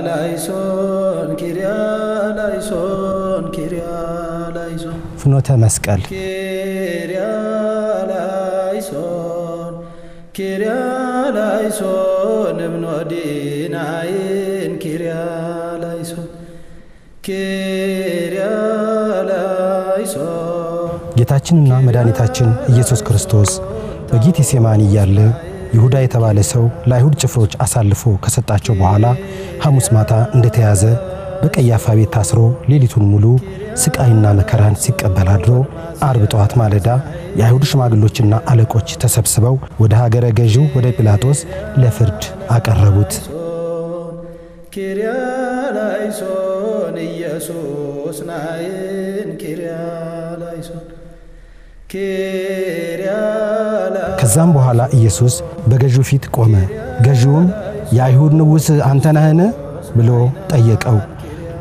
ላይሶን ኪርያላይሶን ኪርያላይሶን ፍኖተ መስቀል ኪርያላይሶን ኪርያላይሶን እምኖዲናይን ኪርያላይሶን ኪርያላይሶን ጌታችንና መድኃኒታችን ኢየሱስ ክርስቶስ በጌቴሴማኒ ያለ ይሁዳ የተባለ ሰው ለአይሁድ ጭፍሮች አሳልፎ ከሰጣቸው በኋላ ሐሙስ ማታ እንደተያዘ በቀያፋ ቤት ታስሮ ሌሊቱን ሙሉ ስቃይና መከራን ሲቀበል አድሮ ዓርብ ጠዋት ማለዳ የአይሁድ ሽማግሎችና አለቆች ተሰብስበው ወደ ሀገረ ገዢው ወደ ጲላጦስ ለፍርድ አቀረቡት። ኪርያላይሶን ኢየሱስ ናይን ኪርያላይሶን ከዛም በኋላ ኢየሱስ በገዢው ፊት ቆመ። ገዢውም የአይሁድ ንጉሥ አንተ ነህን ብሎ ጠየቀው።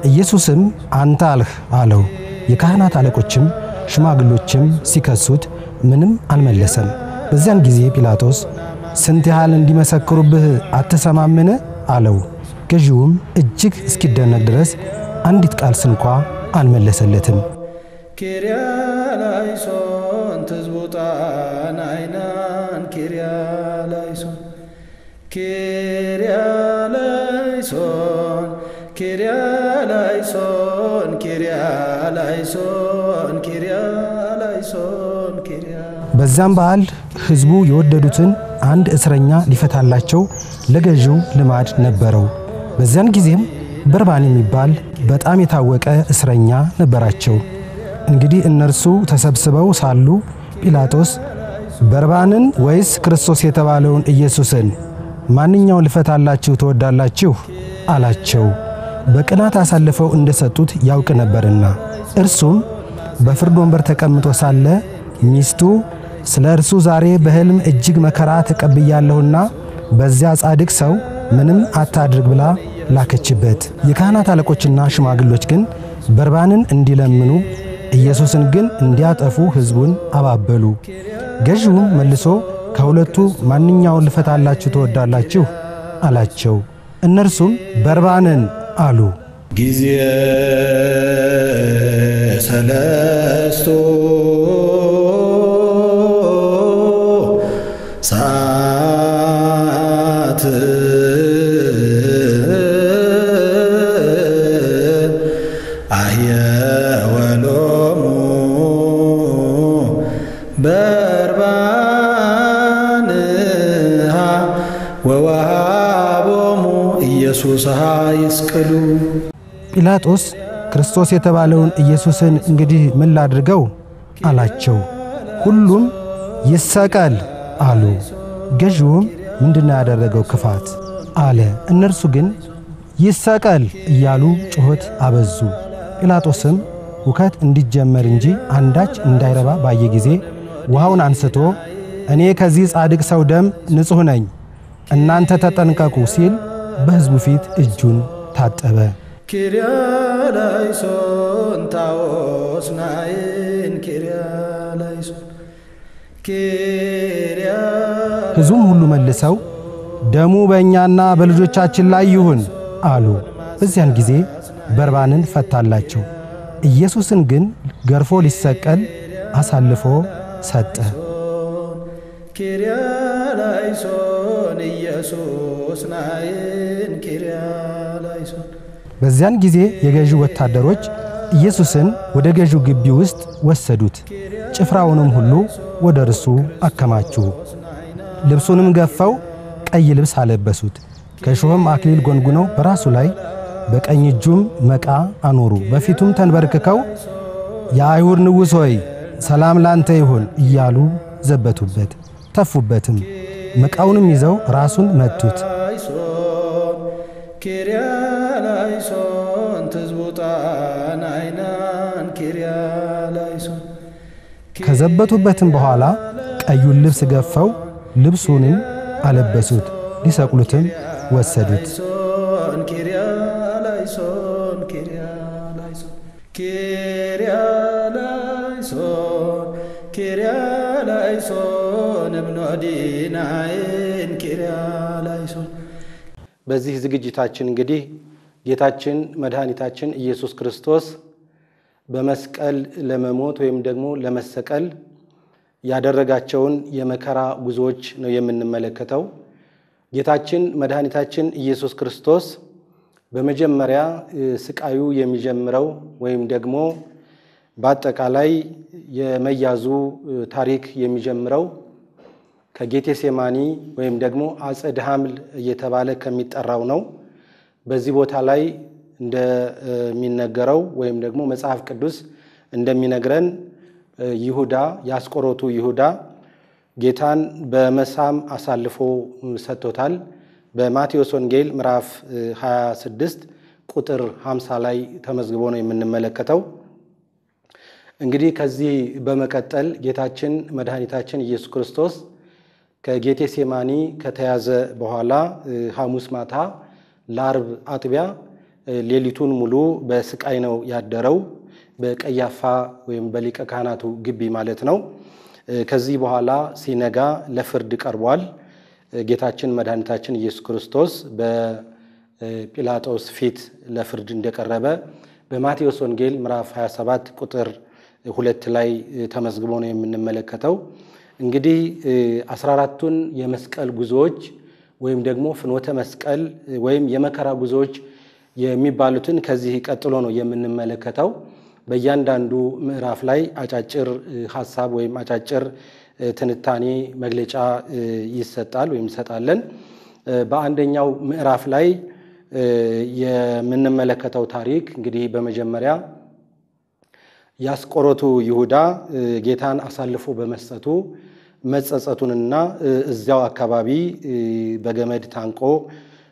ኢየሱስም አንተ አልህ አለው። የካህናት አለቆችም ሽማግሎችም ሲከሱት ምንም አልመለሰም። በዚያን ጊዜ ጲላጦስ ስንት ያህል እንዲመሰክሩብህ አትሰማምን አለው። ገዢውም እጅግ እስኪደነቅ ድረስ አንዲት ቃል ስንኳ አልመለሰለትም። ኪርያላይሶን ትዝቡጣን አይናን ኪርያላይሶን ኪርያላይሶን ኪርያላይሶን ኪርያላይሶን ኪርያላይሶን ኪርያ በዛም በዓል ሕዝቡ የወደዱትን አንድ እስረኛ ሊፈታላቸው ለገዢው ልማድ ነበረው። በዚያን ጊዜም በርባን የሚባል በጣም የታወቀ እስረኛ ነበራቸው። እንግዲህ እነርሱ ተሰብስበው ሳሉ ጲላጦስ በርባንን ወይስ ክርስቶስ የተባለውን ኢየሱስን ማንኛውን ልፈታላችሁ ተወዳላችሁ አላቸው። በቅናት አሳልፈው እንደሰጡት ያውቅ ነበርና። እርሱም በፍርድ ወንበር ተቀምጦ ሳለ ሚስቱ ስለ እርሱ ዛሬ በሕልም እጅግ መከራ ተቀብያለሁና በዚያ ጻድቅ ሰው ምንም አታድርግ ብላ ላከችበት። የካህናት አለቆችና ሽማግሎች ግን በርባንን እንዲለምኑ ኢየሱስን ግን እንዲያጠፉ ሕዝቡን አባበሉ። ገዢውም መልሶ ከሁለቱ ማንኛውን ልፈታላችሁ ተወዳላችሁ አላቸው። እነርሱም በርባንን አሉ። ጊዜ ሰለስቱ ሰዓት አየወሎሙ በርባንሃ ወወሃቦሙ ኢየሱስሃ ይስቅሉ። ጲላጦስ ክርስቶስ የተባለውን ኢየሱስን እንግዲህ ምን ላድርገው አላቸው። ሁሉም ይሰቀል አሉ። ገዢውም ምንድነው ያደረገው ክፋት አለ። እነርሱ ግን ይሰቀል እያሉ ጩኸት አበዙ። ጲላጦስም ውከት እንዲጀመር እንጂ አንዳች እንዳይረባ ባየ ጊዜ ውሃውን አንስቶ እኔ ከዚህ ጻድቅ ሰው ደም ንጹሕ ነኝ፣ እናንተ ተጠንቀቁ ሲል በሕዝቡ ፊት እጁን ታጠበ። ኪርያላይሶን ታዎስ ናይን ኪርያላይሶን ሕዝቡም ሁሉ መልሰው ደሙ በእኛና በልጆቻችን ላይ ይሁን አሉ። በዚያን ጊዜ በርባንን ፈታላቸው። ኢየሱስን ግን ገርፎ ሊሰቀል አሳልፎ ሰጠ። ኪርያላይሶን ኢየሱስ ናይን ኪርያላይሶን በዚያን ጊዜ የገዢው ወታደሮች ኢየሱስን ወደ ገዢው ግቢ ውስጥ ወሰዱት። ጭፍራውንም ሁሉ ወደ እርሱ አከማቹ። ልብሱንም ገፈው ቀይ ልብስ አለበሱት። ከሾህም አክሊል ጎንጉነው በራሱ ላይ በቀኝ እጁም መቃ አኖሩ። በፊቱም ተንበርክከው የአይሁድ ንጉሥ ሆይ ሰላም ላንተ ይሁን እያሉ ዘበቱበት፣ ተፉበትም። መቃውንም ይዘው ራሱን መቱት። ኪርያላይሶን ትዝቡጣን አይናን ኪርያላይሶን ከዘበቱበትም በኋላ ቀዩን ልብስ ገፈው ልብሱንም አለበሱት፣ ሊሰቅሉትም ወሰዱት። ኪርያላይሶን ኪርያላይሶን ኪርያላይሶን ኪርያላይሶን እምኖዲናይን ኪርያላይሶን። በዚህ ዝግጅታችን እንግዲህ ጌታችን መድኃኒታችን ኢየሱስ ክርስቶስ በመስቀል ለመሞት ወይም ደግሞ ለመሰቀል ያደረጋቸውን የመከራ ጉዞዎች ነው የምንመለከተው። ጌታችን መድኃኒታችን ኢየሱስ ክርስቶስ በመጀመሪያ ስቃዩ የሚጀምረው ወይም ደግሞ በአጠቃላይ የመያዙ ታሪክ የሚጀምረው ከጌቴሴማኒ ወይም ደግሞ አጸደ ሐምል እየተባለ ከሚጠራው ነው። በዚህ ቦታ ላይ እንደሚነገረው ወይም ደግሞ መጽሐፍ ቅዱስ እንደሚነግረን ይሁዳ ያስቆሮቱ ይሁዳ ጌታን በመሳም አሳልፎ ሰጥቶታል። በማቴዎስ ወንጌል ምዕራፍ 26 ቁጥር 50 ላይ ተመዝግቦ ነው የምንመለከተው። እንግዲህ ከዚህ በመቀጠል ጌታችን መድኃኒታችን ኢየሱስ ክርስቶስ ከጌቴሴማኒ ከተያዘ በኋላ ሐሙስ ማታ ለዓርብ አጥቢያ ሌሊቱን ሙሉ በስቃይ ነው ያደረው፣ በቀያፋ ወይም በሊቀ ካህናቱ ግቢ ማለት ነው። ከዚህ በኋላ ሲነጋ ለፍርድ ቀርቧል። ጌታችን መድኃኒታችን ኢየሱስ ክርስቶስ በጲላጦስ ፊት ለፍርድ እንደቀረበ በማቴዎስ ወንጌል ምዕራፍ 27 ቁጥር 2 ላይ ተመዝግቦ ነው የምንመለከተው። እንግዲህ 14ቱን የመስቀል ጉዞዎች ወይም ደግሞ ፍኖተ መስቀል ወይም የመከራ ጉዞዎች የሚባሉትን ከዚህ ቀጥሎ ነው የምንመለከተው። በእያንዳንዱ ምዕራፍ ላይ አጫጭር ሐሳብ ወይም አጫጭር ትንታኔ መግለጫ ይሰጣል ወይም እንሰጣለን። በአንደኛው ምዕራፍ ላይ የምንመለከተው ታሪክ እንግዲህ በመጀመሪያ ያስቆሮቱ ይሁዳ ጌታን አሳልፎ በመስጠቱ መጸጸቱንና እዚያው አካባቢ በገመድ ታንቆ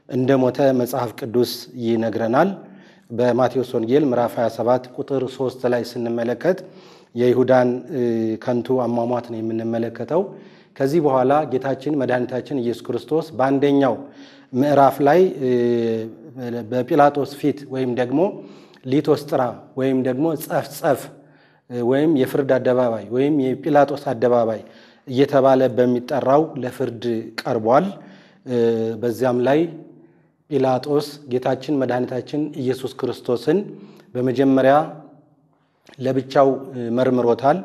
እንደሞተ መጽሐፍ ቅዱስ ይነግረናል። በማቴዎስ ወንጌል ምዕራፍ 27 ቁጥር 3 ላይ ስንመለከት የይሁዳን ከንቱ አሟሟት ነው የምንመለከተው። ከዚህ በኋላ ጌታችን መድኃኒታችን ኢየሱስ ክርስቶስ በአንደኛው ምዕራፍ ላይ በጲላጦስ ፊት ወይም ደግሞ ሊቶስጥራ ወይም ደግሞ ጸፍጸፍ ወይም የፍርድ አደባባይ ወይም የጲላጦስ አደባባይ እየተባለ በሚጠራው ለፍርድ ቀርቧል። በዚያም ላይ ጲላጦስ ጌታችን መድኃኒታችን ኢየሱስ ክርስቶስን በመጀመሪያ ለብቻው መርምሮታል።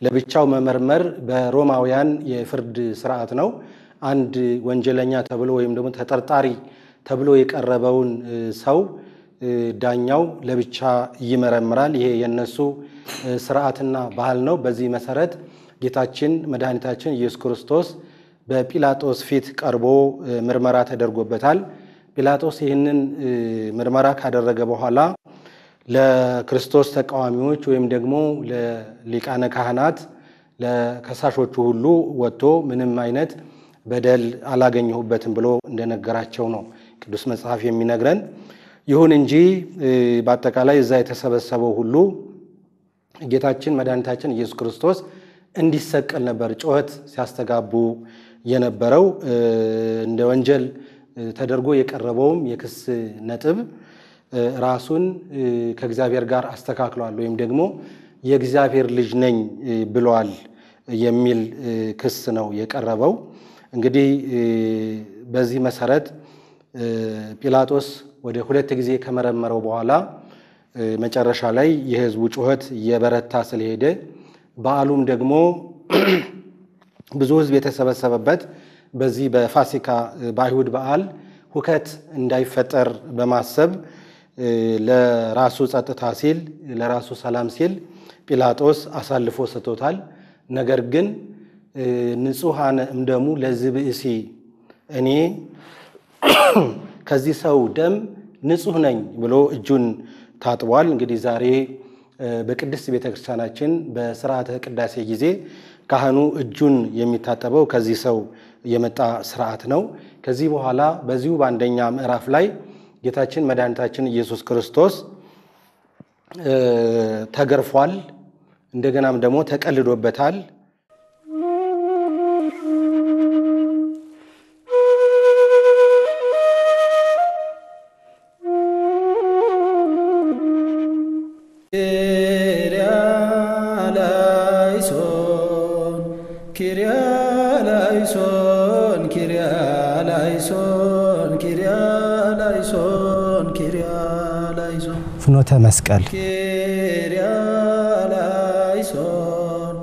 ለብቻው መመርመር በሮማውያን የፍርድ ስርዓት ነው። አንድ ወንጀለኛ ተብሎ ወይም ደግሞ ተጠርጣሪ ተብሎ የቀረበውን ሰው ዳኛው ለብቻ ይመረምራል። ይሄ የነሱ ስርዓትና ባህል ነው። በዚህ መሰረት ጌታችን መድኃኒታችን ኢየሱስ ክርስቶስ በጲላጦስ ፊት ቀርቦ ምርመራ ተደርጎበታል። ጲላጦስ ይህንን ምርመራ ካደረገ በኋላ ለክርስቶስ ተቃዋሚዎች ወይም ደግሞ ለሊቃነ ካህናት ለከሳሾቹ ሁሉ ወጥቶ ምንም አይነት በደል አላገኘሁበትም ብሎ እንደነገራቸው ነው ቅዱስ መጽሐፍ የሚነግረን። ይሁን እንጂ በአጠቃላይ እዛ የተሰበሰበው ሁሉ ጌታችን መድኃኒታችን ኢየሱስ ክርስቶስ እንዲሰቀል ነበር ጩኸት ሲያስተጋቡ የነበረው። እንደ ወንጀል ተደርጎ የቀረበውም የክስ ነጥብ ራሱን ከእግዚአብሔር ጋር አስተካክሏል ወይም ደግሞ የእግዚአብሔር ልጅ ነኝ ብሏል የሚል ክስ ነው የቀረበው። እንግዲህ በዚህ መሰረት ጲላጦስ ወደ 2 ጊዜ ከመረመረው በኋላ መጨረሻ ላይ የሕዝቡ ጩኸት የበረታ ስለሄደ በዓሉም ደግሞ ብዙ ሕዝብ የተሰበሰበበት በዚህ በፋሲካ በአይሁድ በዓል ሁከት እንዳይፈጠር በማሰብ ለራሱ ጸጥታ ሲል ለራሱ ሰላም ሲል ጲላጦስ አሳልፎ ሰጥቶታል። ነገር ግን ንጹሐነ እምደሙ ለዚህ ብእሲ እኔ ከዚህ ሰው ደም ንጹህ ነኝ ብሎ እጁን ታጥቧል። እንግዲህ ዛሬ በቅድስት ቤተክርስቲያናችን በሥርዓተ ቅዳሴ ጊዜ ካህኑ እጁን የሚታጠበው ከዚህ ሰው የመጣ ስርዓት ነው። ከዚህ በኋላ በዚሁ በአንደኛ ምዕራፍ ላይ ጌታችን መድኃኒታችን ኢየሱስ ክርስቶስ ተገርፏል። እንደገናም ደግሞ ተቀልዶበታል። ኪርያላይሶን ኪርያላይሶን ፍኖተ መስቀል ኪርያላይሶን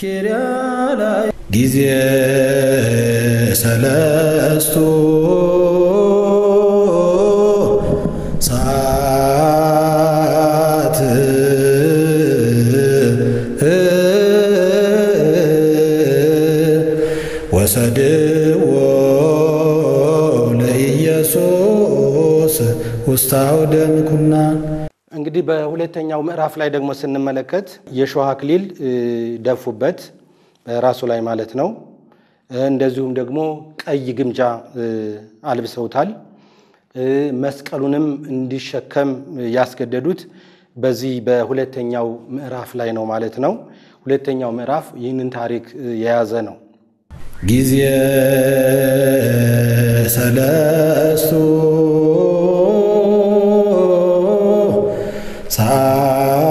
ኪርያላይ ጊዜ ሰለስቱ ሰዓት ወሰድዎ ለኢየሱስ ውስተ አውደ ምኵናን። እንግዲህ በሁለተኛው ምዕራፍ ላይ ደግሞ ስንመለከት የሾህ አክሊል ደፉበት በራሱ ላይ ማለት ነው። እንደዚሁም ደግሞ ቀይ ግምጃ አልብሰውታል። መስቀሉንም እንዲሸከም ያስገደዱት በዚህ በሁለተኛው ምዕራፍ ላይ ነው ማለት ነው። ሁለተኛው ምዕራፍ ይህንን ታሪክ የያዘ ነው። ጊዜ ሰለስቱ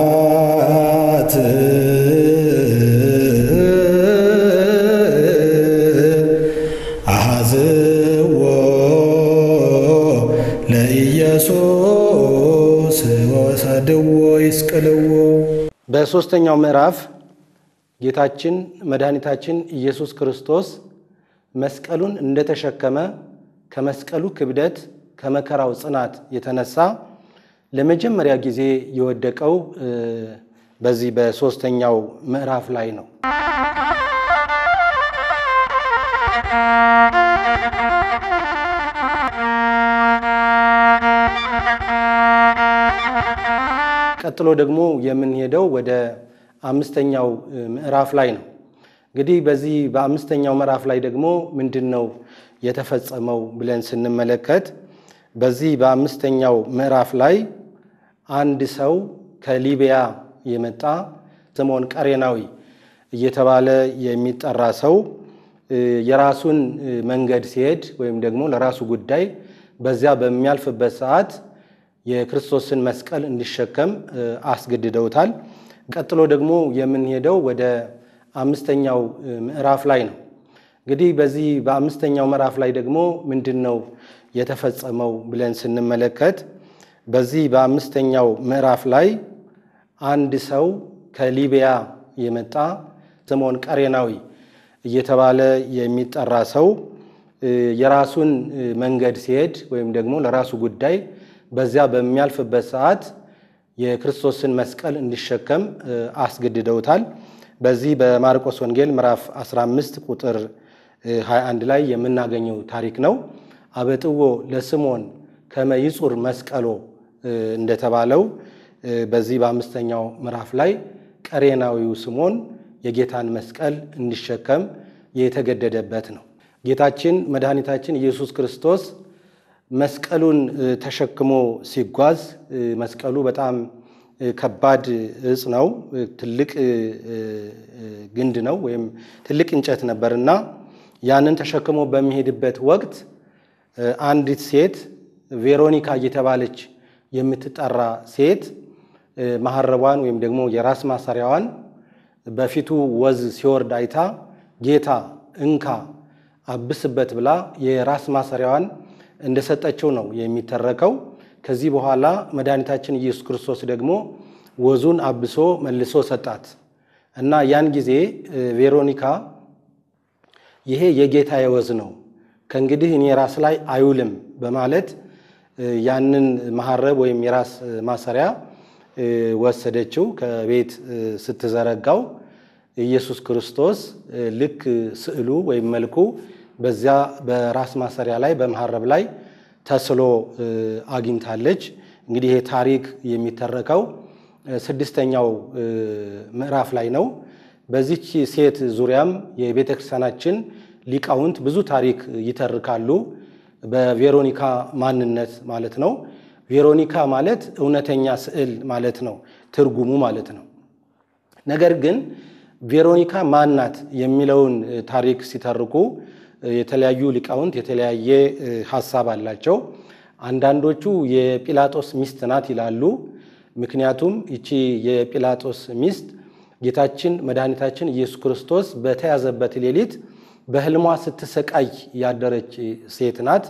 ሰዓት አሐዝዎ ለኢየሱስ ወሰድዎ ይስቅልዎ። በሶስተኛው ምዕራፍ ጌታችን መድኃኒታችን ኢየሱስ ክርስቶስ መስቀሉን እንደተሸከመ ከመስቀሉ ክብደት ከመከራው ጽናት የተነሳ ለመጀመሪያ ጊዜ የወደቀው በዚህ በሶስተኛው ምዕራፍ ላይ ነው። ቀጥሎ ደግሞ የምንሄደው ወደ አምስተኛው ምዕራፍ ላይ ነው። እንግዲህ በዚህ በአምስተኛው ምዕራፍ ላይ ደግሞ ምንድነው የተፈጸመው ብለን ስንመለከት በዚህ በአምስተኛው ምዕራፍ ላይ አንድ ሰው ከሊቢያ የመጣ ስምዖን ቀሬናዊ እየተባለ የሚጠራ ሰው የራሱን መንገድ ሲሄድ ወይም ደግሞ ለራሱ ጉዳይ በዚያ በሚያልፍበት ሰዓት የክርስቶስን መስቀል እንዲሸከም አስገድደውታል። ቀጥሎ ደግሞ የምንሄደው ወደ አምስተኛው ምዕራፍ ላይ ነው። እንግዲህ በዚህ በአምስተኛው ምዕራፍ ላይ ደግሞ ምንድነው የተፈጸመው ብለን ስንመለከት በዚህ በአምስተኛው ምዕራፍ ላይ አንድ ሰው ከሊቢያ የመጣ ስምዖን ቀሬናዊ እየተባለ የሚጠራ ሰው የራሱን መንገድ ሲሄድ ወይም ደግሞ ለራሱ ጉዳይ በዚያ በሚያልፍበት ሰዓት የክርስቶስን መስቀል እንዲሸከም አስገድደውታል። በዚህ በማርቆስ ወንጌል ምዕራፍ 15 ቁጥር 21 ላይ የምናገኘው ታሪክ ነው። አበጥዎ ለስምዖን ከመ ይጹር መስቀሎ እንደተባለው በዚህ በአምስተኛው ምዕራፍ ላይ ቀሬናዊው ስምዖን የጌታን መስቀል እንዲሸከም የተገደደበት ነው። ጌታችን መድኃኒታችን ኢየሱስ ክርስቶስ መስቀሉን ተሸክሞ ሲጓዝ መስቀሉ በጣም ከባድ ዕፅ ነው። ትልቅ ግንድ ነው ወይም ትልቅ እንጨት ነበርና ያንን ተሸክሞ በሚሄድበት ወቅት አንዲት ሴት ቬሮኒካ እየተባለች የምትጠራ ሴት መሐረቧን ወይም ደግሞ የራስ ማሰሪያዋን በፊቱ ወዝ ሲወርድ አይታ ጌታ እንካ አብስበት ብላ የራስ ማሰሪያዋን እንደሰጠችው ነው የሚተረከው። ከዚህ በኋላ መድኃኒታችን ኢየሱስ ክርስቶስ ደግሞ ወዙን አብሶ መልሶ ሰጣት እና ያን ጊዜ ቬሮኒካ ይሄ የጌታ ወዝ ነው ከእንግዲህ እኔ ራስ ላይ አይውልም በማለት ያንን መሐረብ ወይም የራስ ማሰሪያ ወሰደችው። ከቤት ስትዘረጋው ኢየሱስ ክርስቶስ ልክ ስዕሉ ወይም መልኩ በዚያ በራስ ማሰሪያ ላይ በመሐረብ ላይ ተስሎ አግኝታለች። እንግዲህ ይሄ ታሪክ የሚተረከው ስድስተኛው ምዕራፍ ላይ ነው። በዚህች ሴት ዙሪያም የቤተ ክርስቲያናችን ሊቃውንት ብዙ ታሪክ ይተርካሉ። በቬሮኒካ ማንነት ማለት ነው። ቬሮኒካ ማለት እውነተኛ ስዕል ማለት ነው፣ ትርጉሙ ማለት ነው። ነገር ግን ቬሮኒካ ማናት የሚለውን ታሪክ ሲተርኩ የተለያዩ ሊቃውንት የተለያየ ሐሳብ አላቸው። አንዳንዶቹ የጲላጦስ ሚስት ናት ይላሉ። ምክንያቱም እቺ የጲላጦስ ሚስት ጌታችን መድኃኒታችን ኢየሱስ ክርስቶስ በተያዘበት ሌሊት በህልሟ ስትሰቃይ ያደረች ሴት ናት።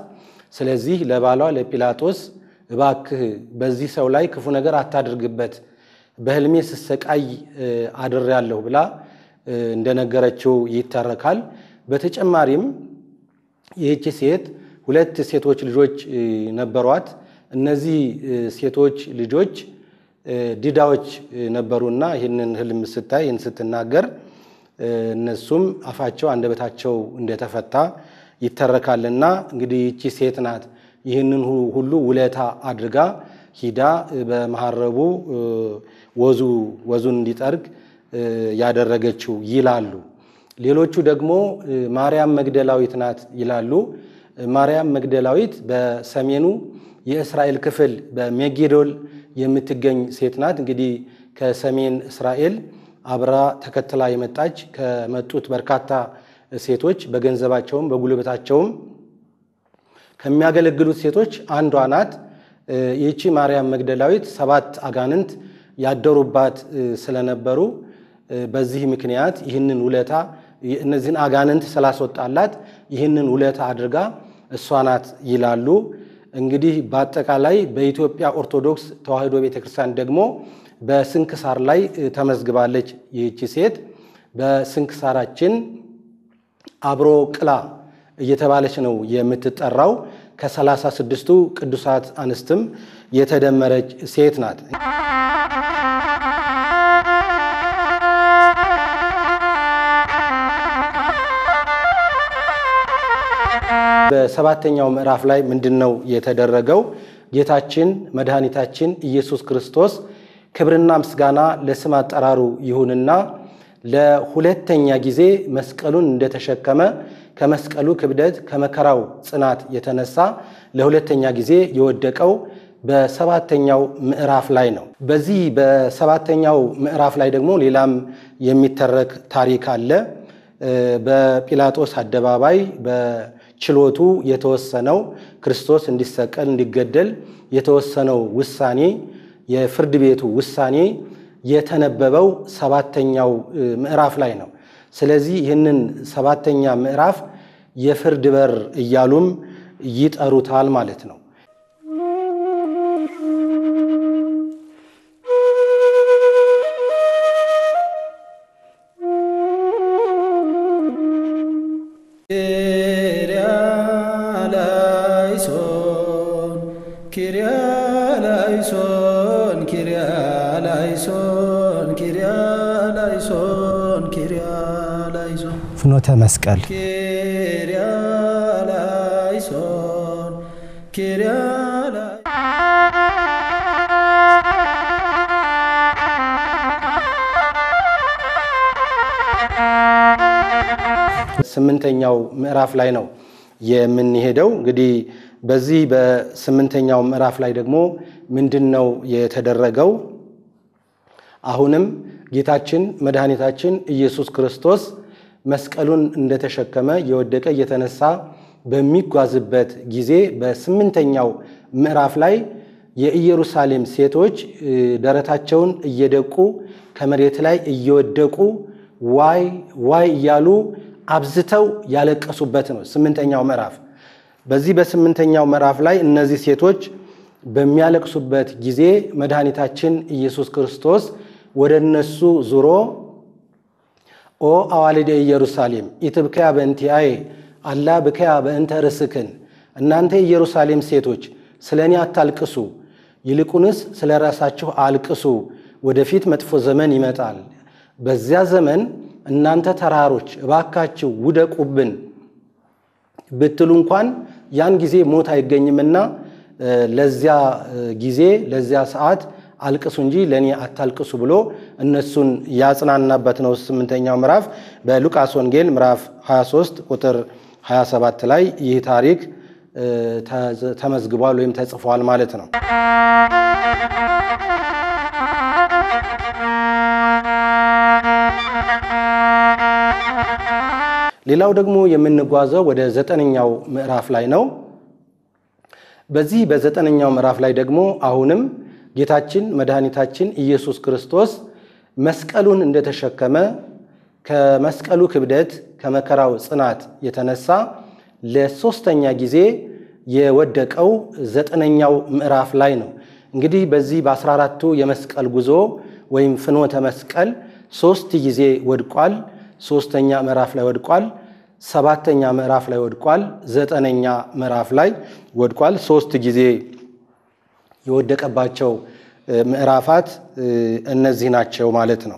ስለዚህ ለባሏ ለጲላጦስ እባክህ በዚህ ሰው ላይ ክፉ ነገር አታድርግበት በህልሜ ስሰቃይ አድሬያለሁ ብላ እንደነገረችው ይተረካል። በተጨማሪም ይህች ሴት ሁለት ሴቶች ልጆች ነበሯት። እነዚህ ሴቶች ልጆች ዲዳዎች ነበሩና ይህንን ህልም ስታይ ይህን ስትናገር እነሱም አፋቸው አንደበታቸው እንደተፈታ ይተረካልና እንግዲህ ይህች ሴት ናት ይህንን ሁሉ ውለታ አድርጋ ሂዳ በመሐረቡ ወዙን እንዲጠርግ ያደረገችው ይላሉ። ሌሎቹ ደግሞ ማርያም መግደላዊት ናት ይላሉ። ማርያም መግደላዊት በሰሜኑ የእስራኤል ክፍል በሜጊዶል የምትገኝ ሴት ናት። እንግዲህ ከሰሜን እስራኤል አብራ ተከትላ የመጣች ከመጡት በርካታ ሴቶች በገንዘባቸውም በጉልበታቸውም ከሚያገለግሉት ሴቶች አንዷ ናት። ይህቺ ማርያም መግደላዊት 7 አጋንንት ያደሩባት ስለነበሩ በዚህ ምክንያት ይህንን ውለታ እነዚህን አጋንንት ስላስወጣላት ይህንን ውለታ አድርጋ እሷ ናት ይላሉ። እንግዲህ በአጠቃላይ በኢትዮጵያ ኦርቶዶክስ ተዋሕዶ ቤተክርስቲያን ደግሞ በስንክሳር ላይ ተመዝግባለች። ይህች ሴት በስንክሳራችን አብሮ ቅላ እየተባለች ነው የምትጠራው። ከ36ቱ ቅዱሳት አንስትም የተደመረች ሴት ናት። በሰባተኛው ምዕራፍ ላይ ምንድነው የተደረገው? ጌታችን መድኃኒታችን ኢየሱስ ክርስቶስ ክብርና ምስጋና ለስም አጠራሩ ይሁንና ለሁለተኛ ጊዜ መስቀሉን እንደተሸከመ ከመስቀሉ ክብደት ከመከራው ጽናት የተነሳ ለሁለተኛ ጊዜ የወደቀው በሰባተኛው ምዕራፍ ላይ ነው። በዚህ በሰባተኛው ምዕራፍ ላይ ደግሞ ሌላም የሚተረክ ታሪክ አለ። በጲላጦስ አደባባይ በችሎቱ የተወሰነው ክርስቶስ እንዲሰቀል እንዲገደል የተወሰነው ውሳኔ የፍርድ ቤቱ ውሳኔ የተነበበው ሰባተኛው ምዕራፍ ላይ ነው። ስለዚህ ይህንን ሰባተኛ ምዕራፍ የፍርድ በር እያሉም ይጠሩታል ማለት ነው። ፍኖተ መስቀል ስምንተኛው ምዕራፍ ላይ ነው የምንሄደው። እንግዲህ በዚህ በስምንተኛው ምዕራፍ ላይ ደግሞ ምንድነው የተደረገው? አሁንም ጌታችን መድኃኒታችን ኢየሱስ ክርስቶስ መስቀሉን እንደተሸከመ የወደቀ እየተነሳ በሚጓዝበት ጊዜ በስምንተኛው ምዕራፍ ላይ የኢየሩሳሌም ሴቶች ደረታቸውን እየደቁ ከመሬት ላይ እየወደቁ ዋይ ዋይ እያሉ አብዝተው ያለቀሱበት ነው ስምንተኛው ምዕራፍ። በዚህ በስምንተኛው ምዕራፍ ላይ እነዚህ ሴቶች በሚያለቅሱበት ጊዜ መድኃኒታችን ኢየሱስ ክርስቶስ ወደ እነሱ ዙሮ ኦ አዋልደ ኢየሩሳሌም ኢትብከያ በእንቲአየ አላ ብከያ በእንተ ርስክን፣ እናንተ ኢየሩሳሌም ሴቶች ስለኔ አታልቅሱ፣ ይልቁንስ ስለራሳችሁ አልቅሱ። ወደፊት መጥፎ ዘመን ይመጣል። በዚያ ዘመን እናንተ ተራሮች እባካችሁ ውደቁብን ብትሉ እንኳን ያን ጊዜ ሞት አይገኝምና ለዚያ ጊዜ ለዚያ ሰዓት አልቅሱ እንጂ ለኔ አታልቅሱ ብሎ እነሱን ያጽናናበት ነው ስምንተኛው ምዕራፍ። በሉቃስ ወንጌል ምዕራፍ 23 ቁጥር 27 ላይ ይህ ታሪክ ተመዝግቧል ወይም ተጽፏል ማለት ነው። ሌላው ደግሞ የምንጓዘው ወደ 9ኛው ምዕራፍ ላይ ነው። በዚህ በ9ኛው ምዕራፍ ላይ ደግሞ አሁንም ጌታችን መድኃኒታችን ኢየሱስ ክርስቶስ መስቀሉን እንደተሸከመ ከመስቀሉ ክብደት ከመከራው ጽናት የተነሳ ለሶስተኛ ጊዜ የወደቀው 9ኛው ምዕራፍ ላይ ነው። እንግዲህ በዚህ በ14ቱ የመስቀል ጉዞ ወይም ፍኖተ መስቀል 3 ጊዜ ወድቋል። 3ኛ ምዕራፍ ላይ ወድቋል፣ 7ኛ ምዕራፍ ላይ ወድቋል፣ 9ኛ ምዕራፍ ላይ ወድቋል። 3 ጊዜ የወደቀባቸው ምዕራፋት እነዚህ ናቸው ማለት ነው።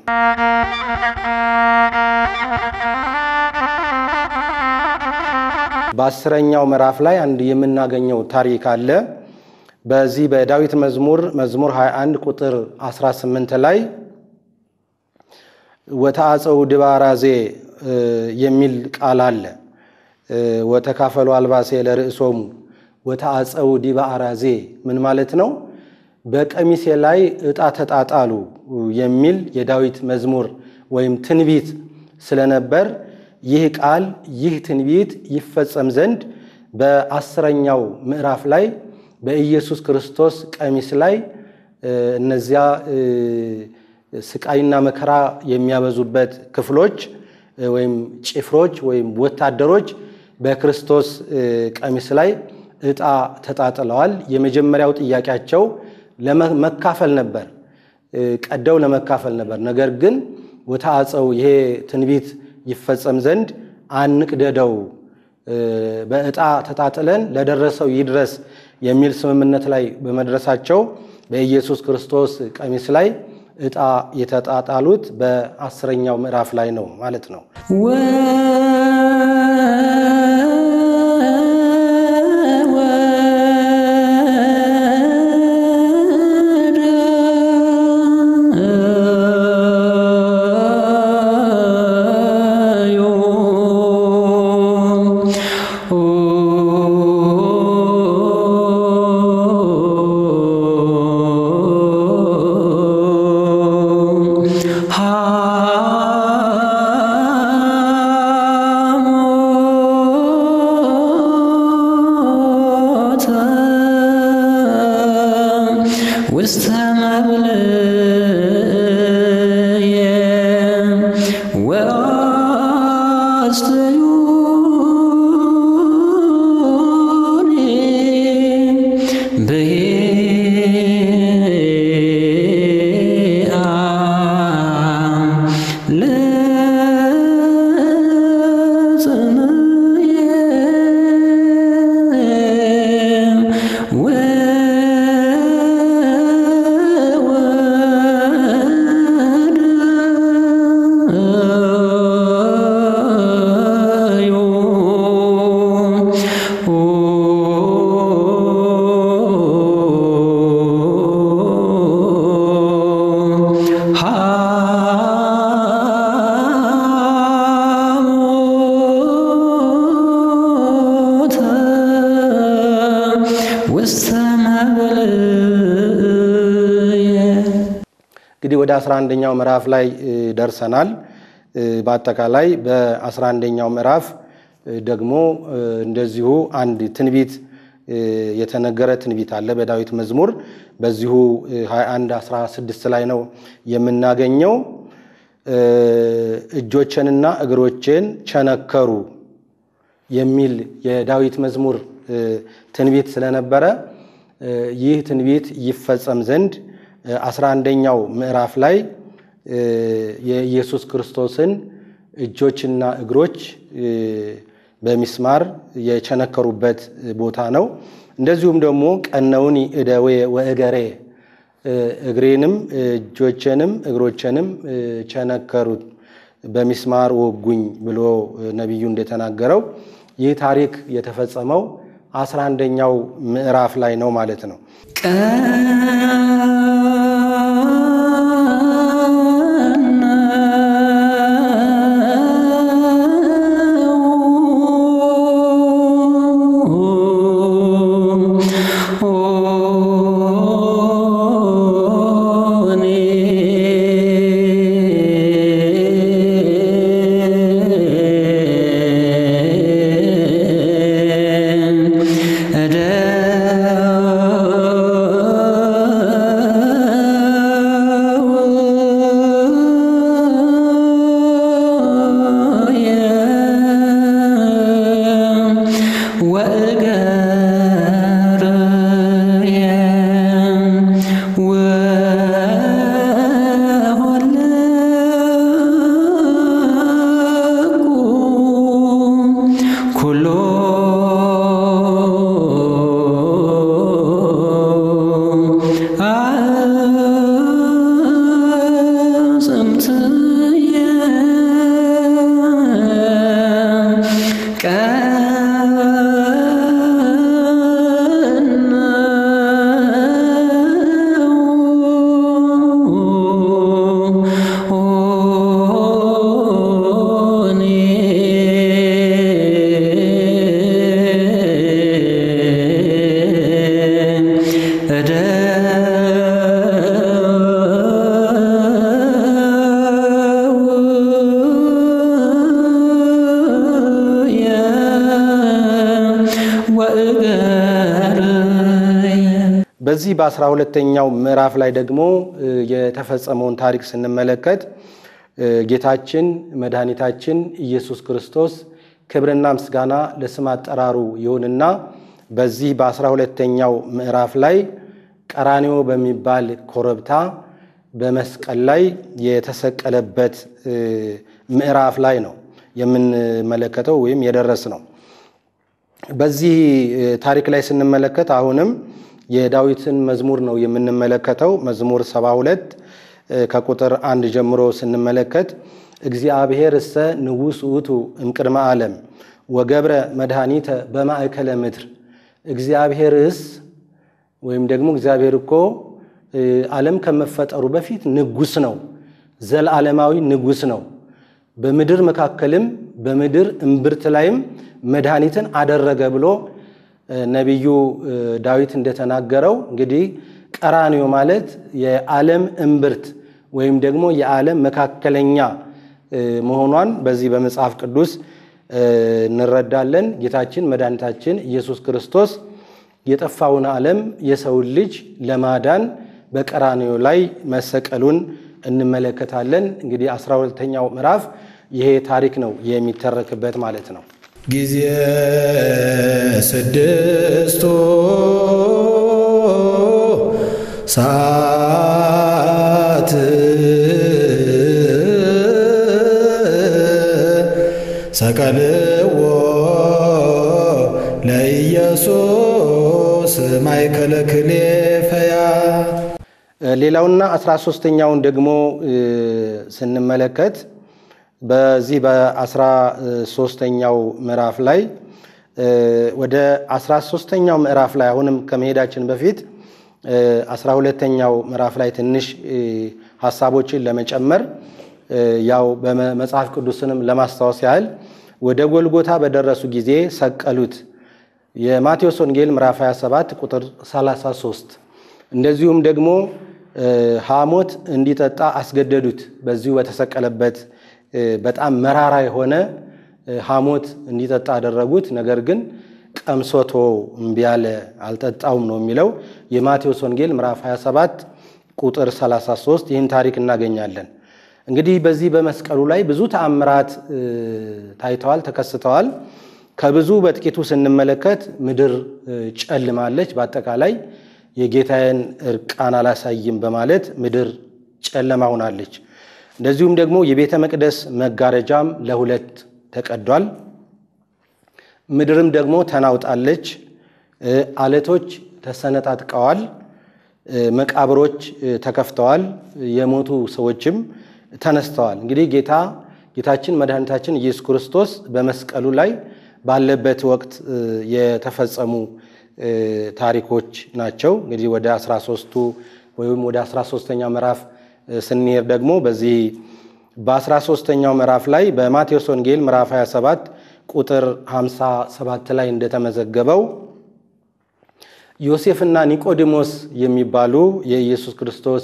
በ10ኛው ምዕራፍ ላይ አንድ የምናገኘው ታሪክ አለ። በዚህ በዳዊት መዝሙር 21 ቁጥር 18 ላይ ወተአጸው ድባራዜ የሚል ቃል አለ። ወተካፈሉ አልባሴ ለርእሶሙ ወተአጸው ዲባራዜ ምን ማለት ነው? በቀሚሴ ላይ ዕጣ ተጣጣሉ የሚል የዳዊት መዝሙር ወይም ትንቢት ስለነበር ይህ ቃል ይህ ትንቢት ይፈጸም ዘንድ በ10ኛው ምዕራፍ ላይ በኢየሱስ ክርስቶስ ቀሚስ ላይ እነዚያ ስቃይና መከራ የሚያበዙበት ክፍሎች ወይም ጭፍሮች ወይም ወታደሮች በክርስቶስ ቀሚስ ላይ ዕጣ ተጣጥለዋል። የመጀመሪያው ጥያቄያቸው ለመካፈል ነበር፣ ቀደው ለመካፈል ነበር። ነገር ግን ወተአጸው ይሄ ትንቢት ይፈጸም ዘንድ አንቅደደው፣ በዕጣ ተጣጥለን ለደረሰው ይድረስ የሚል ስምምነት ላይ በመድረሳቸው በኢየሱስ ክርስቶስ ቀሚስ ላይ ዕጣ የተጣጣሉት በ10ኛው ምዕራፍ ላይ ነው ማለት ነው። እንግዲህ ወደ 11ኛው ምዕራፍ ላይ ደርሰናል። በአጠቃላይ በ11ኛው ምዕራፍ ደግሞ እንደዚሁ አንድ ትንቢት የተነገረ ትንቢት አለ በዳዊት መዝሙር በዚሁ 21:16 ላይ ነው የምናገኘው። እጆቼንና እግሮቼን ቸነከሩ የሚል የዳዊት መዝሙር ትንቢት ስለነበረ ይህ ትንቢት ይፈጸም ዘንድ 11ኛው ምዕራፍ ላይ የኢየሱስ ክርስቶስን እጆችና እግሮች በሚስማር የቸነከሩበት ቦታ ነው። እንደዚሁም ደግሞ ቀነውኒ እደዌ ወእገሬ እግሬንም እጆቼንም እግሮቼንም ቸነከሩት በሚስማር ወጉኝ ብሎ ነብዩ እንደተናገረው ይህ ታሪክ የተፈጸመው 11ኛው ምዕራፍ ላይ ነው ማለት ነው። በዚህ በ12ኛው ምዕራፍ ላይ ደግሞ የተፈጸመውን ታሪክ ስንመለከት ጌታችን መድኃኒታችን ኢየሱስ ክርስቶስ ክብርና ምስጋና ለስም አጠራሩ ይሁንና በዚህ በ12ኛው ምዕራፍ ላይ ቀራንዮ በሚባል ኮረብታ በመስቀል ላይ የተሰቀለበት ምዕራፍ ላይ ነው የምንመለከተው ወይም የደረስነው። በዚህ ታሪክ ላይ ስንመለከት አሁንም የዳዊትን መዝሙር ነው የምንመለከተው። መዝሙር 72 ከቁጥር 1 ጀምሮ ስንመለከት እግዚአብሔር እሰ ንጉሥ ውእቱ እምቅድመ ዓለም ወገብረ መድኃኒተ በማእከለ ምድር። እግዚአብሔርስ ወይም ደግሞ እግዚአብሔር እኮ ዓለም ከመፈጠሩ በፊት ንጉሥ ነው፣ ዘላለማዊ ንጉሥ ነው። በምድር መካከልም በምድር እምብርት ላይም መድኃኒትን አደረገ ብሎ ነቢዩ ዳዊት እንደተናገረው እንግዲህ ቀራንዮ ማለት የዓለም እምብርት ወይም ደግሞ የዓለም መካከለኛ መሆኗን በዚህ በመጽሐፍ ቅዱስ እንረዳለን። ጌታችን መድኃኒታችን ኢየሱስ ክርስቶስ የጠፋውን ዓለም የሰውን ልጅ ለማዳን በቀራንዮ ላይ መሰቀሉን እንመለከታለን። እንግዲህ 12ኛው ምዕራፍ ይሄ ታሪክ ነው የሚተረክበት ማለት ነው። ጊዜ ስድስቱ ሰዓት ሰቀልዎ ለኢየሱስ ማእከለ ክሌፈያ። ሌላውና 13ኛውን ደግሞ ስንመለከት በዚህ በ13ኛው ምዕራፍ ላይ ወደ 13ኛው ምዕራፍ ላይ አሁንም ከመሄዳችን በፊት 12ኛው ምዕራፍ ላይ ትንሽ ሐሳቦችን ለመጨመር ያው በመጽሐፍ ቅዱስንም ለማስታወስ ያህል ወደ ጎልጎታ በደረሱ ጊዜ ሰቀሉት። የማቴዎስ ወንጌል ምዕራፍ 27 ቁጥር 33። እንደዚሁም ደግሞ ሐሞት እንዲጠጣ አስገደዱት። በዚሁ በተሰቀለበት በጣም መራራ የሆነ ሐሞት እንዲጠጣ አደረጉት። ነገር ግን ቀምሶቶ እምቢ አለ፣ አልጠጣውም ነው የሚለው የማቴዎስ ወንጌል ምዕራፍ 27 ቁጥር 33። ይህን ታሪክ እናገኛለን። እንግዲህ በዚህ በመስቀሉ ላይ ብዙ ተአምራት ታይተዋል፣ ተከስተዋል። ከብዙ በጥቂቱ ስንመለከት ምድር ጨልማለች። በአጠቃላይ የጌታዬን እርቃን አላሳይም በማለት ምድር ጨለማ ሆናለች። እንደዚሁም ደግሞ የቤተ መቅደስ መጋረጃም ለሁለት ተቀዷል። ምድርም ደግሞ ተናውጣለች። አለቶች ተሰነጣጥቀዋል። መቃብሮች ተከፍተዋል። የሞቱ ሰዎችም ተነስተዋል። እንግዲህ ጌታችን መድኃኒታችን ኢየሱስ ክርስቶስ በመስቀሉ ላይ ባለበት ወቅት የተፈጸሙ ታሪኮች ናቸው። እንግዲህ ወደ 13ቱ ወይም ወደ 13ኛው ምዕራፍ ስንሄድ ደግሞ በዚህ በ13ኛው ምዕራፍ ላይ በማቴዎስ ወንጌል ምዕራፍ 27 ቁጥር 57 ላይ እንደተመዘገበው ዮሴፍና ኒቆዲሞስ የሚባሉ የኢየሱስ ክርስቶስ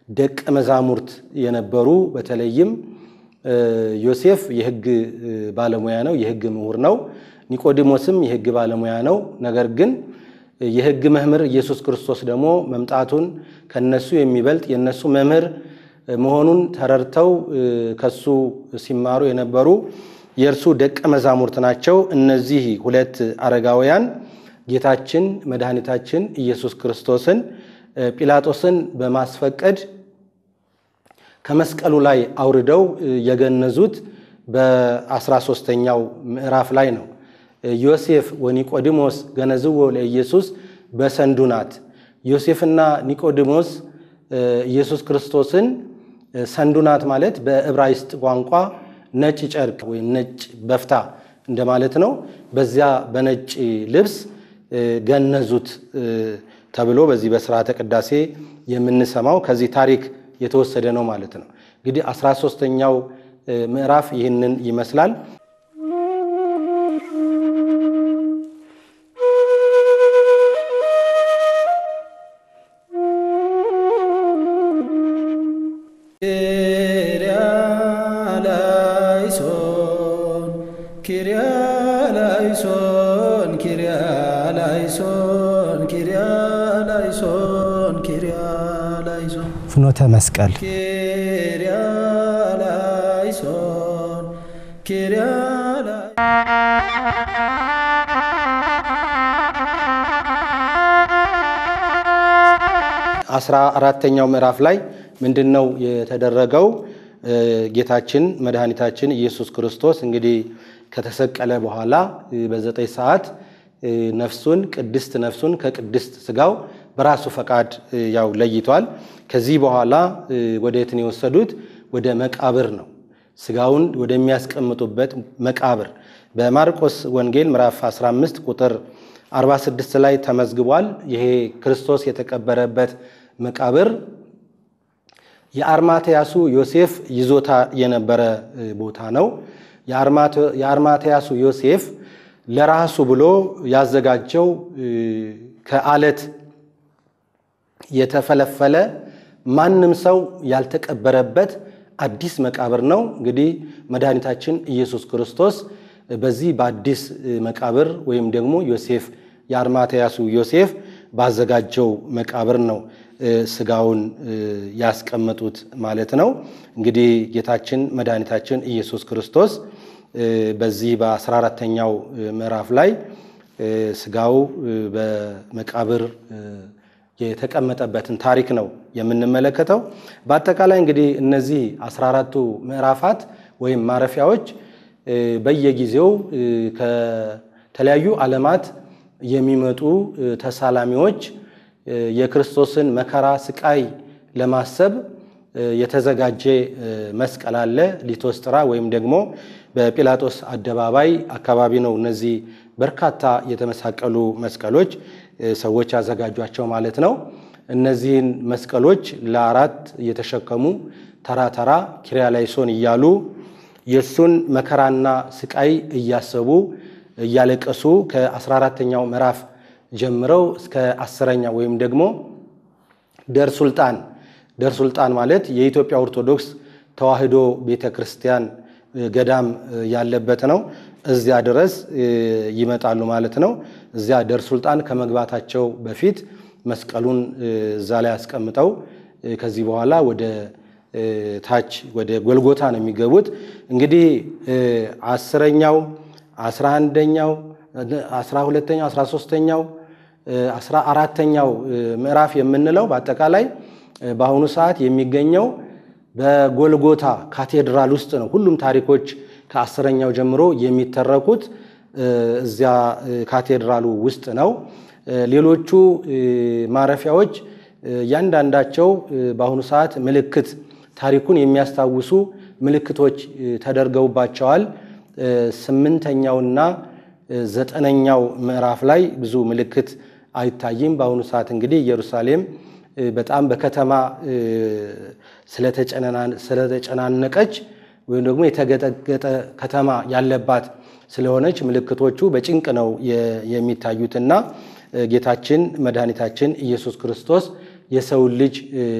ደቀ መዛሙርት የነበሩ፣ በተለይም ዮሴፍ የሕግ ባለሙያ ነው፣ የሕግ ምሁር ነው። ኒቆዲሞስም የሕግ ባለሙያ ነው። ነገር ግን የሕግ መምህር ኢየሱስ ክርስቶስ ደግሞ መምጣቱን ከነሱ የሚበልጥ የነሱ መምህር መሆኑን ተረድተው ከሱ ሲማሩ የነበሩ የእርሱ ደቀ መዛሙርት ናቸው። እነዚህ ሁለት አረጋውያን ጌታችን መድኃኒታችን ኢየሱስ ክርስቶስን ጲላጦስን በማስፈቀድ ከመስቀሉ ላይ አውርደው የገነዙት በ13ኛው ምዕራፍ ላይ ነው። ዮሴፍ ወኒቆዲሞስ ገነዝዎ ለኢየሱስ በሰንዱናት ዮሴፍና ኒቆዲሞስ ኢየሱስ ክርስቶስን ሰንዱናት ማለት በዕብራይስጥ ቋንቋ ነጭ ጨርቅ ወይም ነጭ በፍታ እንደማለት ነው። በዚያ በነጭ ልብስ ገነዙት ተብሎ በዚህ በሥርዓተ ቅዳሴ የምንሰማው ከዚህ ታሪክ የተወሰደ ነው ማለት ነው። እንግዲህ 13ኛው ምዕራፍ ይህንን ይመስላል። ፍኖተ መስቀል አስራ አራተኛው ምዕራፍ ላይ ምንድነው የተደረገው? ጌታችን መድኃኒታችን ኢየሱስ ክርስቶስ እንግዲህ ከተሰቀለ በኋላ በ9 ሰዓት ቅድስት ነፍሱን ከቅድስት ስጋው በራሱ ፈቃድ ያው ለይቷል። ከዚህ በኋላ ወደ የት ነው የወሰዱት? ወደ መቃብር ነው። ስጋውን ወደሚያስቀምጡበት መቃብር በማርቆስ ወንጌል ምዕራፍ 15 ቁጥር 46 ላይ ተመዝግቧል። ይሄ ክርስቶስ የተቀበረበት መቃብር የአርማትያሱ ዮሴፍ ይዞታ የነበረ ቦታ ነው። የአርማትያሱ ዮሴፍ ለራሱ ብሎ ያዘጋጀው ከአለት የተፈለፈለ ማንም ሰው ያልተቀበረበት አዲስ መቃብር ነው። እንግዲህ መድኃኒታችን ኢየሱስ ክርስቶስ በዚህ በአዲስ መቃብር ወይም ደግሞ ዮሴፍ የአርማትያሱ ዮሴፍ ባዘጋጀው መቃብር ነው ስጋውን ያስቀመጡት ማለት ነው። እንግዲህ ጌታችን መድኃኒታችን ኢየሱስ ክርስቶስ በዚህ በ14ኛው ምዕራፍ ላይ ስጋው በመቃብር የተቀመጠበትን ታሪክ ነው የምንመለከተው። በአጠቃላይ እንግዲህ እነዚህ 14ቱ ምዕራፋት ወይም ማረፊያዎች በየጊዜው ከተለያዩ ዓለማት የሚመጡ ተሳላሚዎች የክርስቶስን መከራ ስቃይ ለማሰብ የተዘጋጀ መስቀል አለ። ሊቶስጥራ ወይም ደግሞ በጲላጦስ አደባባይ አካባቢ ነው እነዚህ በርካታ የተመሳቀሉ መስቀሎች ሰዎች ያዘጋጇቸው ማለት ነው። እነዚህን መስቀሎች ለአራት የተሸከሙ ተራ ተራ ኪርያላይሶን እያሉ የሱን መከራና ስቃይ እያሰቡ እያለቀሱ ከ14ኛው ምዕራፍ ጀምረው እስከ 10ኛው ወይም ደግሞ ደርሱልጣን ማለት የኢትዮጵያ ኦርቶዶክስ ተዋሕዶ ቤተክርስቲያን ገዳም ያለበት ነው። እዚያ ድረስ ይመጣሉ ማለት ነው። እዚያ ደርሱልጣን ከመግባታቸው በፊት መስቀሉን እዛ ላይ አስቀምጠው ከዚህ በኋላ ወደ ታች ወደ ጎልጎታ ነው የሚገቡት። እንግዲህ 10ኛው 11ኛው 12ኛው 13ኛው 14ኛው ምዕራፍ የምንለው በአጠቃላይ በአሁኑ ሰዓት የሚገኘው በጎልጎታ ካቴድራል ውስጥ ነው። ሁሉም ታሪኮች ከ10ኛው ጀምሮ የሚተረኩት እዚያ ካቴድራሉ ውስጥ ነው። ሌሎቹ ማረፊያዎች ያንዳንዳቸው በአሁኑ ሰዓት ምልክት ታሪኩን የሚያስታውሱ ምልክቶች ተደርገውባቸዋል። 8ኛውና 9ኛው ምዕራፍ ላይ ብዙ ምልክት አይታይም። በአሁኑ ሰዓት እንግዲህ ኢየሩሳሌም በጣም በከተማ ስለተጨናነቀች ወይም ደግሞ የተገጠገጠ ከተማ ያለባት ስለሆነች ምልክቶቹ በጭንቅ ነው የሚታዩትና ጌታችን መድኃኒታችን ኢየሱስ ክርስቶስ የሰው ልጅ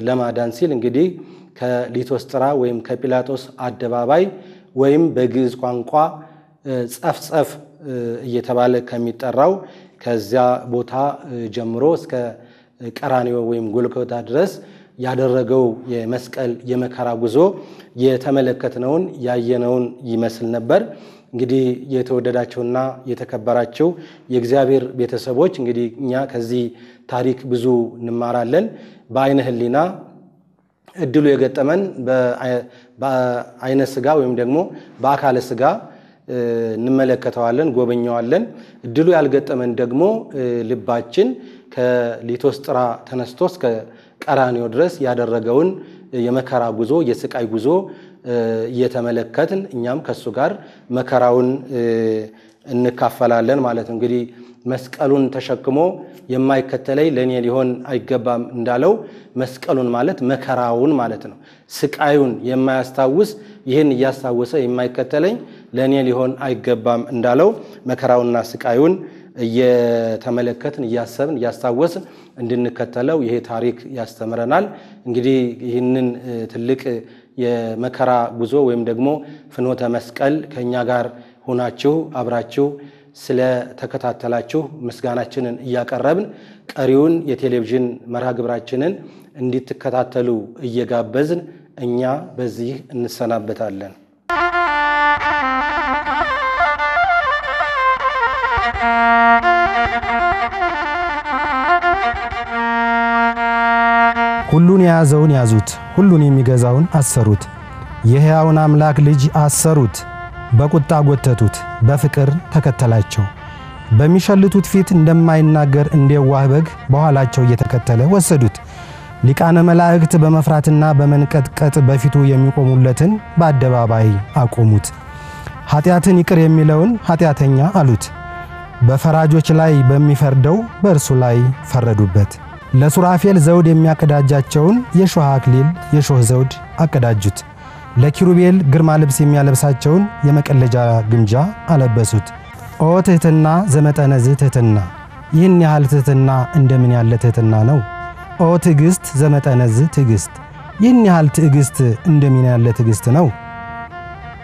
ለማዳን ሲል እንግዲህ ከሊቶስጥራ ወይም ከጲላጦስ አደባባይ ወይም በግዕዝ ቋንቋ ጸፍጸፍ እየተባለ ከሚጠራው ከዚያ ቦታ ጀምሮ እስከ ቀራንዮ ወይም ጎልጎታ ድረስ ያደረገው የመስቀል የመከራ ጉዞ የተመለከትነውን ያየነውን ይመስል ነበር። እንግዲህ የተወደዳቸውና የተከበራቸው የእግዚአብሔር ቤተሰቦች እንግዲህ እኛ ከዚህ ታሪክ ብዙ እንማራለን። በአይነ ህሊና እድሉ የገጠመን በአይነ ስጋ ወይም ደግሞ በአካለ ስጋ እንመለከተዋለን፣ ጎበኘዋለን። እድሉ ያልገጠመን ደግሞ ልባችን ከሊቶስጥራ ተነስቶ እስከ ቀራንዮ ድረስ ያደረገውን የመከራ ጉዞ የስቃይ ጉዞ እየተመለከትን እኛም ከሱ ጋር መከራውን እንካፈላለን ማለት ነው። እንግዲህ መስቀሉን ተሸክሞ የማይከተለኝ ለኔ ሊሆን አይገባም እንዳለው መስቀሉን ማለት መከራውን ማለት ነው። ስቃዩን የማያስታውስ ይህን እያስታወሰ የማይከተለኝ ለኔ ሊሆን አይገባም እንዳለው መከራውንና ስቃዩን እየተመለከትን እያሰብን እያስታወስን እንድንከተለው ይሄ ታሪክ ያስተምረናል። እንግዲህ ይህንን ትልቅ የመከራ ጉዞ ወይም ደግሞ ፍኖተ መስቀል ከኛ ጋር ሆናችሁ አብራችሁ ስለ ተከታተላችሁ ምስጋናችንን እያቀረብን ቀሪውን የቴሌቪዥን መርሃ ግብራችንን እንድትከታተሉ እየጋበዝን እኛ በዚህ እንሰናበታለን። ሁሉን የያዘውን ያዙት፣ ሁሉን የሚገዛውን አሰሩት፣ የሕያውን አምላክ ልጅ አሰሩት፣ በቁጣ ጎተቱት፣ በፍቅር ተከተላቸው። በሚሸልቱት ፊት እንደማይናገር እንደዋህ በግ በኋላቸው እየተከተለ ወሰዱት። ሊቃነ መላእክት በመፍራትና በመንቀጥቀጥ በፊቱ የሚቆሙለትን በአደባባይ አቆሙት። ኃጢአትን ይቅር የሚለውን ኃጢአተኛ አሉት። በፈራጆች ላይ በሚፈርደው በእርሱ ላይ ፈረዱበት። ለሱራፌል ዘውድ የሚያቀዳጃቸውን የሾህ አክሊል የሾህ ዘውድ አቀዳጁት። ለኪሩቤል ግርማ ልብስ የሚያለብሳቸውን የመቀለጃ ግምጃ አለበሱት። ኦ ትሕትና ዘመጠነዝ ትሕትና! ይህን ያህል ትሕትና እንደምን ያለ ትሕትና ነው! ኦ ትዕግስት ዘመጠነዝ ትዕግስት! ይህን ያህል ትዕግስት እንደምን ያለ ትዕግስት ነው!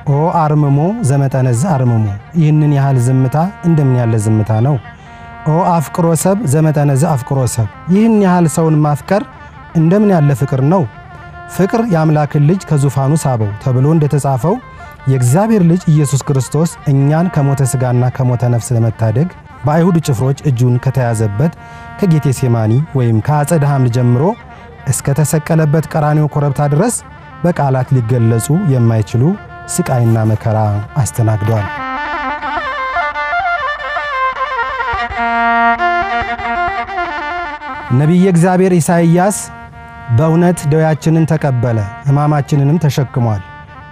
ኦ አርምሞ ዘመጠነዝ አርምሞ! ይህንን ያህል ዝምታ እንደምን ያለ ዝምታ ነው! ኦ አፍቅሮ ሰብ ዘመጠነዝ አፍቅሮ ሰብ! ይህን ያህል ሰውን ማፍቀር እንደምን ያለ ፍቅር ነው! ፍቅር የአምላክን ልጅ ከዙፋኑ ሳበው ተብሎ እንደተጻፈው የእግዚአብሔር ልጅ ኢየሱስ ክርስቶስ እኛን ከሞተ ሥጋና ከሞተ ነፍስ ለመታደግ በአይሁድ ጭፍሮች እጁን ከተያዘበት ከጌቴሴማኒ ወይም ከአጸደ ሐምል ጀምሮ እስከ ተሰቀለበት ቀራንዮ ኮረብታ ድረስ በቃላት ሊገለጹ የማይችሉ ስቃይና መከራ አስተናግዷል። ነቢየ እግዚአብሔር ኢሳይያስ በእውነት ደዌያችንን ተቀበለ ሕማማችንንም ተሸክሟል፣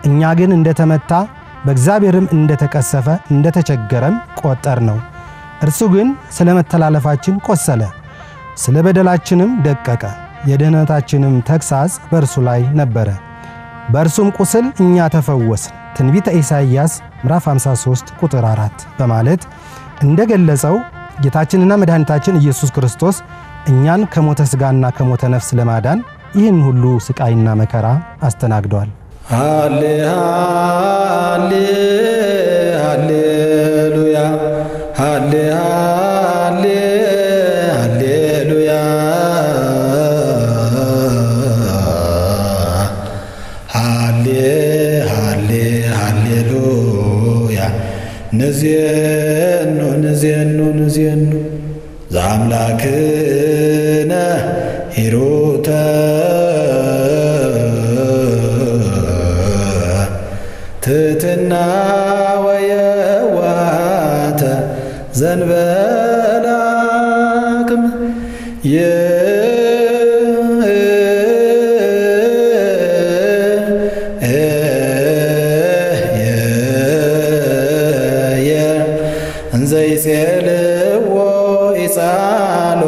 እኛ ግን እንደተመታ በእግዚአብሔርም እንደተቀሰፈ እንደተቸገረም ቆጠርነው። እርሱ ግን ስለ መተላለፋችን ቆሰለ፣ ስለ በደላችንም ደቀቀ፣ የድኅነታችንም ተግሣጽ በእርሱ ላይ ነበረ፣ በእርሱም ቁስል እኛ ተፈወስን። ትንቢተ ኢሳይያስ ምዕራፍ 53 ቁጥር 4 በማለት እንደገለጸው ጌታችንና መድኃኒታችን ኢየሱስ ክርስቶስ እኛን ከሞተ ሥጋና ከሞተ ነፍስ ለማዳን ይህን ሁሉ ስቃይና መከራ አስተናግዷል። ሃሌ ሃሌ ሃሌሉያ ሃሌ ሃሌ ሃሌሉያ ሃሌ ሃሌ ሃሌሉያ ንዜኑ ንዜኑ ንዜኑ ዘአምላክነ ሂሩተ ትሕትና ወየዋህተ ዘንበለ አቅም እንዘ ይጼልዎ ይጻሎ